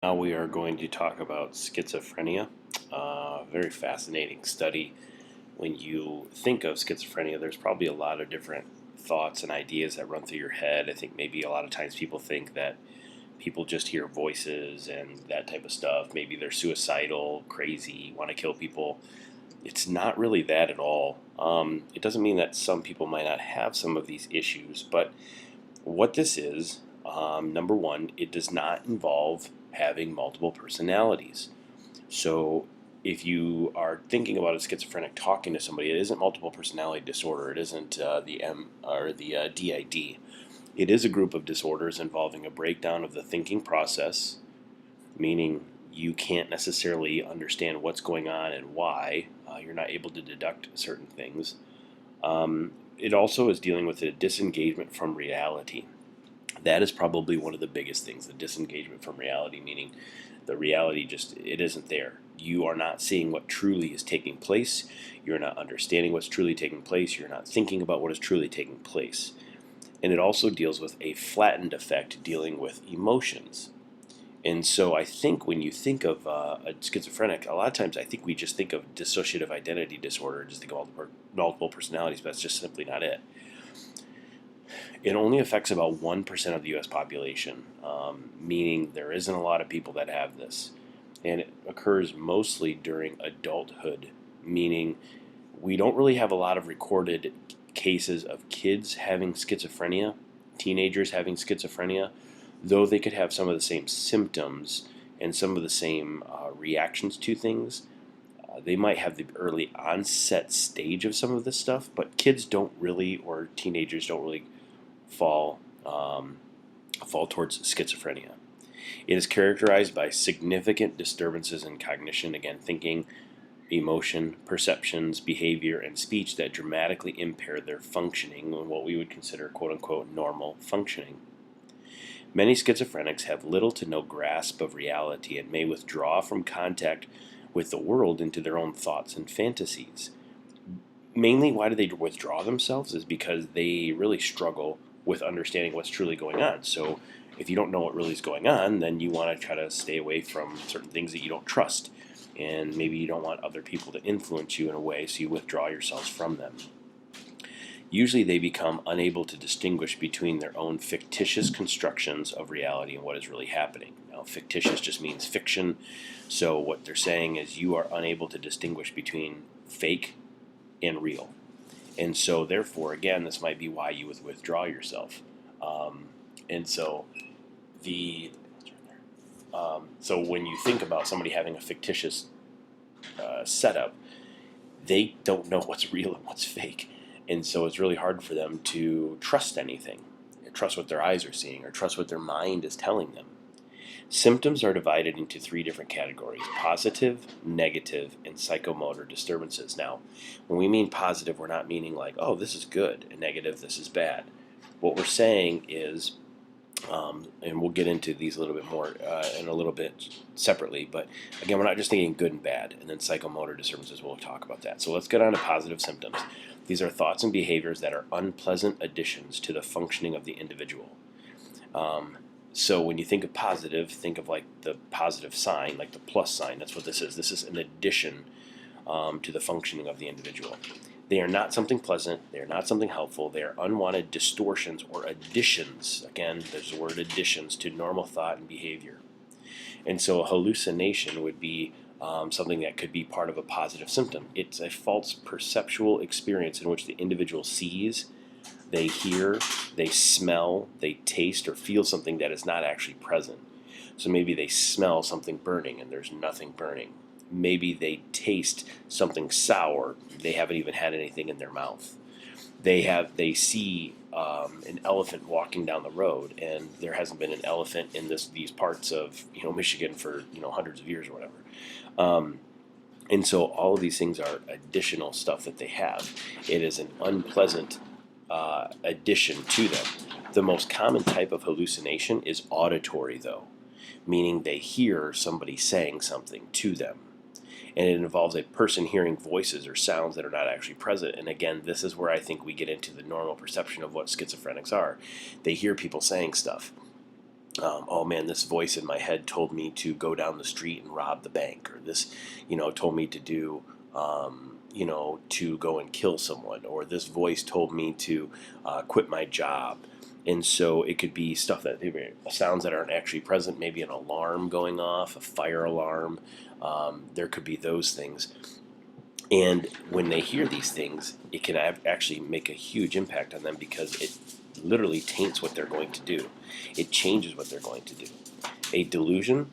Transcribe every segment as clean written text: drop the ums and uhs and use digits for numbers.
Now we are going to talk about schizophrenia. Very fascinating study. When you think of schizophrenia, there's probably a lot of different thoughts and ideas that run through your head. I think maybe a lot of times people think that people just hear voices and that type of stuff. Maybe they're suicidal, crazy, want to kill people. It's not really that at all. It doesn't mean that some people might not have some of these issues, but what this is, number one, it does not involve having multiple personalities. So if you are thinking about a schizophrenic talking to somebody, it isn't multiple personality disorder. It isn't the M or the DID. It is a group of disorders involving a breakdown of the thinking process, meaning you can't necessarily understand what's going on and why. You're not able to deduct certain things. It also is dealing with a disengagement from reality. That is probably one of the biggest things, the disengagement from reality, meaning the reality just, it isn't there. You are not seeing what truly is taking place. You're not understanding what's truly taking place. You're not thinking about what is truly taking place. And it also deals with a flattened effect dealing with emotions. And so I think when you think of a schizophrenic, a lot of times I think we just think of dissociative identity disorder, just think of all the multiple personalities, but that's just simply not it. It only affects about 1% of the U.S. population, meaning there isn't a lot of people that have this. And it occurs mostly during adulthood, meaning we don't really have a lot of recorded cases of kids having schizophrenia, teenagers having schizophrenia, though they could have some of the same symptoms and some of the same reactions to things. They might have the early onset stage of some of this stuff, but kids don't really, or teenagers don't really fall fall towards schizophrenia. It is characterized by significant disturbances in cognition, again, thinking, emotion, perceptions, behavior, and speech that dramatically impair their functioning in what we would consider quote unquote normal functioning. Many schizophrenics have little to no grasp of reality and may withdraw from contact with the world into their own thoughts and fantasies. Mainly, why do they withdraw themselves is because they really struggle with understanding what's truly going on. So, if you don't know what really is going on, then you want to try to stay away from certain things that you don't trust. And maybe you don't want other people to influence you in a way, so you withdraw yourselves from them. Usually, they become unable to distinguish between their own fictitious constructions of reality and what is really happening. Now, fictitious just means fiction. So, what they're saying is you are unable to distinguish between fake and real. And so, therefore, again, this might be why you would withdraw yourself. And so, the so when you think about somebody having a fictitious setup, they don't know what's real and what's fake, and so it's really hard for them to trust anything, trust what their eyes are seeing, or trust what their mind is telling them. Symptoms are divided into three different categories: positive, negative, and psychomotor disturbances. Now, when we mean positive, we're not meaning like, oh, this is good, and negative, this is bad. What we're saying is, and we'll get into these a little bit more in a little bit separately, but again, we're not just thinking good and bad, and then psychomotor disturbances, we'll talk about that. So let's get on to positive symptoms. These are thoughts and behaviors that are unpleasant additions to the functioning of the individual. So when you think of positive, think of like the positive sign, like the plus sign. That's what this is. This is an addition to the functioning of the individual. They are not something pleasant. They are not something helpful. They are unwanted distortions or additions. Again, there's the word additions to normal thought and behavior. And so a hallucination would be something that could be part of a positive symptom. It's a false perceptual experience in which the individual sees, they hear, they smell, they taste, or feel something that is not actually present. So maybe they smell something burning and there's nothing burning. Maybe they taste something sour. They haven't even had anything in their mouth. They see an elephant walking down the road, and there hasn't been an elephant in these parts of Michigan for hundreds of years or whatever. And so all of these things are additional stuff that they have. It is an unpleasant addition to them. The most common type of hallucination is auditory, though, meaning they hear somebody saying something to them. And it involves a person hearing voices or sounds that are not actually present. And again, this is where I think we get into the normal perception of what schizophrenics are. They hear people saying stuff. Oh man, this voice in my head told me to go down the street and rob the bank, or this, told me to do, to go and kill someone, or this voice told me to quit my job. And so it could be stuff that sounds that aren't actually present, maybe an alarm going off, a fire alarm. There could be those things. And when they hear these things, it can actually make a huge impact on them because it literally taints what they're going to do. It changes what they're going to do. A delusion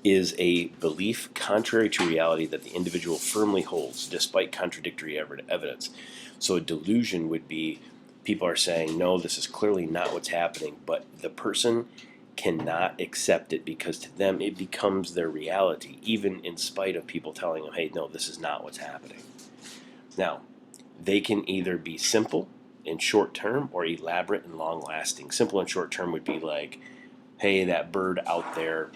is a belief contrary to reality that the individual firmly holds despite contradictory evidence. So a delusion would be people are saying, no, this is clearly not what's happening, but the person cannot accept it because to them it becomes their reality, even in spite of people telling them, hey, no, this is not what's happening. Now, they can either be simple and short term or elaborate and long lasting. Simple and short term would be like, hey, that bird out there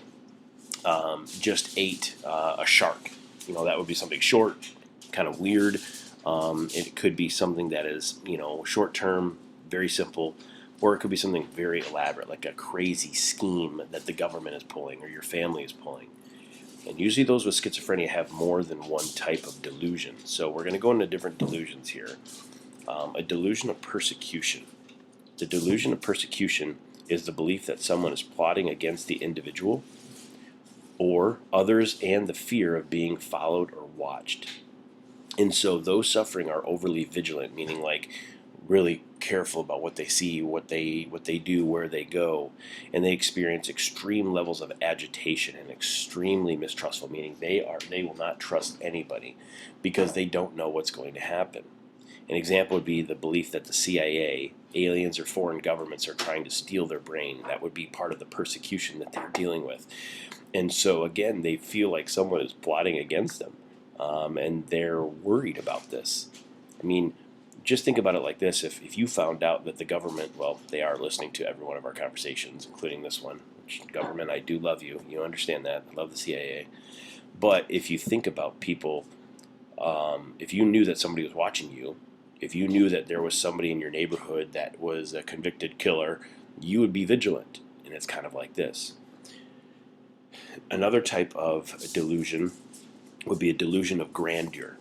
just ate a shark. That would be something short, kind of weird. It could be something that is, short term, very simple, or it could be something very elaborate, like a crazy scheme that the government is pulling or your family is pulling. And usually those with schizophrenia have more than one type of delusion. So we're going to go into different delusions here. A delusion of persecution. The delusion of persecution is the belief that someone is plotting against the individual or others and the fear of being followed or watched. And so those suffering are overly vigilant, meaning like really careful about what they see, what they do, where they go, and they experience extreme levels of agitation and extremely mistrustful, meaning they will not trust anybody because they don't know what's going to happen. An example would be the belief that the CIA, aliens, or foreign governments are trying to steal their brain. That would be part of the persecution that they're dealing with. And so again, they feel like someone is plotting against them, and they're worried about this. I mean, just think about it like this. If you found out that the government, well, they are listening to every one of our conversations, including this one, which government, I do love you. You understand that. I love the CIA. But if you think about people, if you knew that somebody was watching you, if you knew that there was somebody in your neighborhood that was a convicted killer, you would be vigilant. And it's kind of like this. Another type of delusion would be a delusion of grandeur.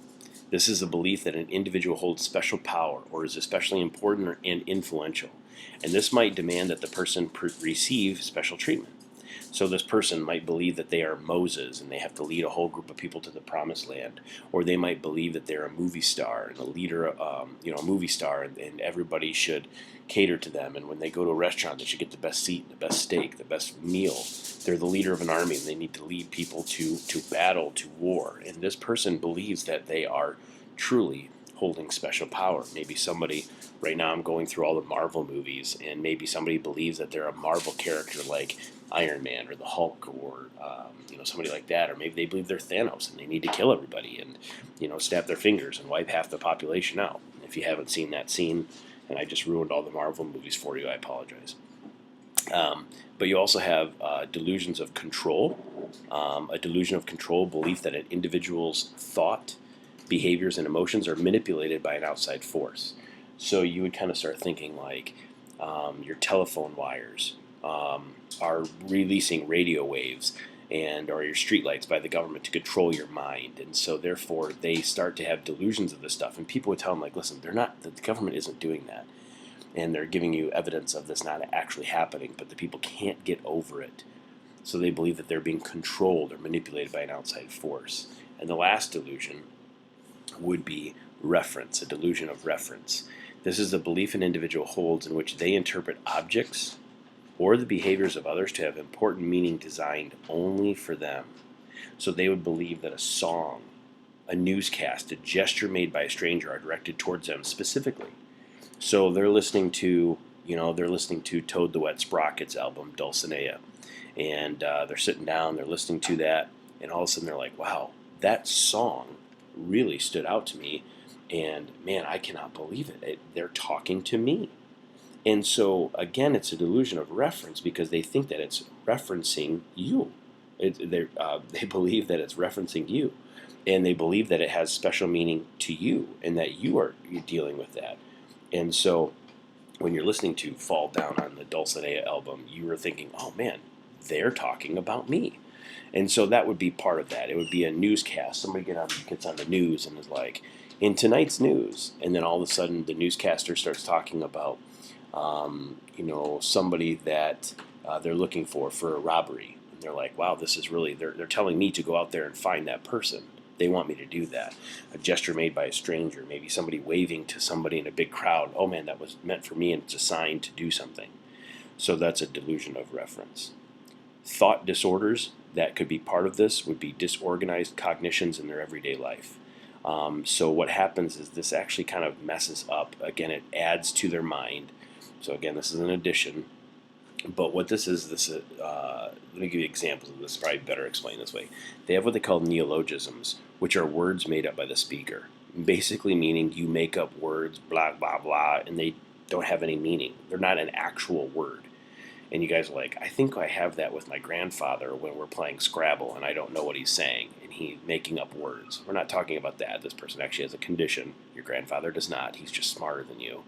This is a belief that an individual holds special power or is especially important and influential, and this might demand that the person receive special treatment. So this person might believe that they are Moses and they have to lead a whole group of people to the promised land, or they might believe that they're a movie star and a leader, a movie star, and everybody should cater to them. And when they go to a restaurant, they should get the best seat, the best steak, the best meal. They're the leader of an army and they need to lead people to battle, to war. And this person believes that they are truly holding special power. Maybe somebody, right now I'm going through all the Marvel movies, and maybe somebody believes that they're a Marvel character like Iron Man or the Hulk or somebody like that, or maybe they believe they're Thanos and they need to kill everybody and snap their fingers and wipe half the population out. If you haven't seen that scene, and I just ruined all the Marvel movies for you, I apologize. But you also have delusions of control. A delusion of control, belief that an individual's thought, behaviors, and emotions are manipulated by an outside force. So you would kind of start thinking like your telephone wires are releasing radio waves or your streetlights by the government to control your mind. And so therefore they start to have delusions of this stuff. And people would tell them like, listen, the government isn't doing that. And they're giving you evidence of this not actually happening, but the people can't get over it. So they believe that they're being controlled or manipulated by an outside force. And the last delusion would be reference, a delusion of reference. This is the belief an individual holds in which they interpret objects or the behaviors of others to have important meaning designed only for them. So they would believe that a song, a newscast, a gesture made by a stranger are directed towards them specifically. So they're listening to, Toad the Wet Sprocket's album, Dulcinea. And they're sitting down, they're listening to that, and all of a sudden they're like, wow, that song really stood out to me, and man, I cannot believe it. They're talking to me. And so, again, it's a delusion of reference because they think that it's referencing you. They believe that it's referencing you, and they believe that it has special meaning to you and that you're dealing with that. And so when you're listening to Fall Down on the Dulcinea album, you were thinking, oh man, they're talking about me. And so that would be part of that. It would be a newscast. Somebody gets on the news and is like, in tonight's news. And then all of a sudden the newscaster starts talking about, somebody that they're looking for a robbery. And they're like, wow, this is really, they're telling me to go out there and find that person. They want me to do that. A gesture made by a stranger, maybe somebody waving to somebody in a big crowd. Oh man, that was meant for me and it's a sign to do something. So that's a delusion of reference. Thought disorders that could be part of this would be disorganized cognitions in their everyday life. So what happens is this actually kind of messes up. Again, it adds to their mind. So again, this is an addition. But what this is, let me give you examples of this. Probably better explained this way. They have what they call neologisms, which are words made up by the speaker. Basically meaning you make up words, blah, blah, blah, and they don't have any meaning. They're not an actual word. And you guys are like, I think I have that with my grandfather when we're playing Scrabble and I don't know what he's saying and he's making up words. We're not talking about that. This person actually has a condition. Your grandfather does not. He's just smarter than you.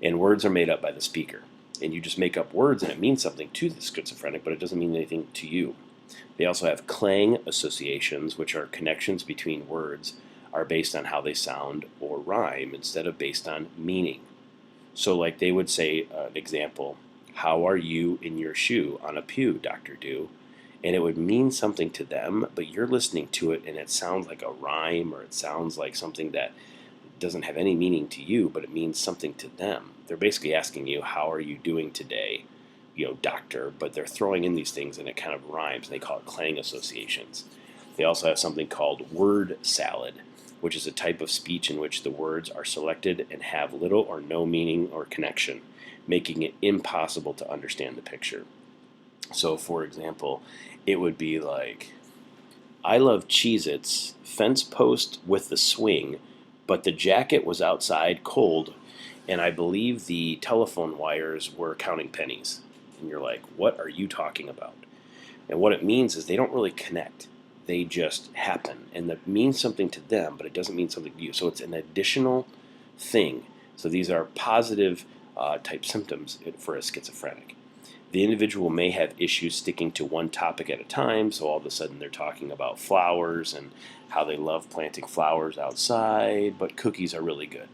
And words are made up by the speaker. And you just make up words and it means something to the schizophrenic, but it doesn't mean anything to you. They also have clang associations, which are connections between words are based on how they sound or rhyme instead of based on meaning. So like they would say, an example, how are you in your shoe on a pew, Dr. Do? And it would mean something to them, but you're listening to it and it sounds like a rhyme or it sounds like something that doesn't have any meaning to you, but it means something to them. They're basically asking you, how are you doing today, doctor? But they're throwing in these things and it kind of rhymes. And they call it clang associations. They also have something called word salad, which is a type of speech in which the words are selected and have little or no meaning or connection, making it impossible to understand the picture. So, for example, it would be like, I love Cheez-Its, fence post with the swing, but the jacket was outside cold, and I believe the telephone wires were counting pennies. And you're like, what are you talking about? And what it means is they don't really connect. They just happen. And that means something to them, but it doesn't mean something to you. So it's an additional thing. So these are positive type symptoms for a schizophrenic. The individual may have issues sticking to one topic at a time, so all of a sudden they're talking about flowers and how they love planting flowers outside, but cookies are really good.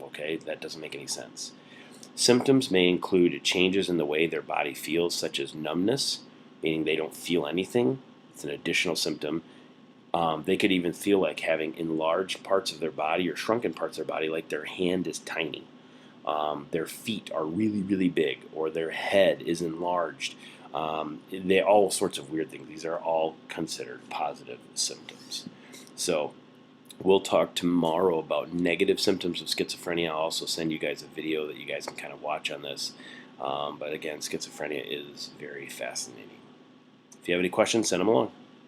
Okay, that doesn't make any sense. Symptoms may include changes in the way their body feels, such as numbness, meaning they don't feel anything. It's an additional symptom. They could even feel like having enlarged parts of their body or shrunken parts of their body, like their hand is tiny. Their feet are really, really big, or their head is enlarged. They all sorts of weird things. These are all considered positive symptoms. So we'll talk tomorrow about negative symptoms of schizophrenia. I'll also send you guys a video that you guys can kind of watch on this. But again, schizophrenia is very fascinating. If you have any questions, send them along.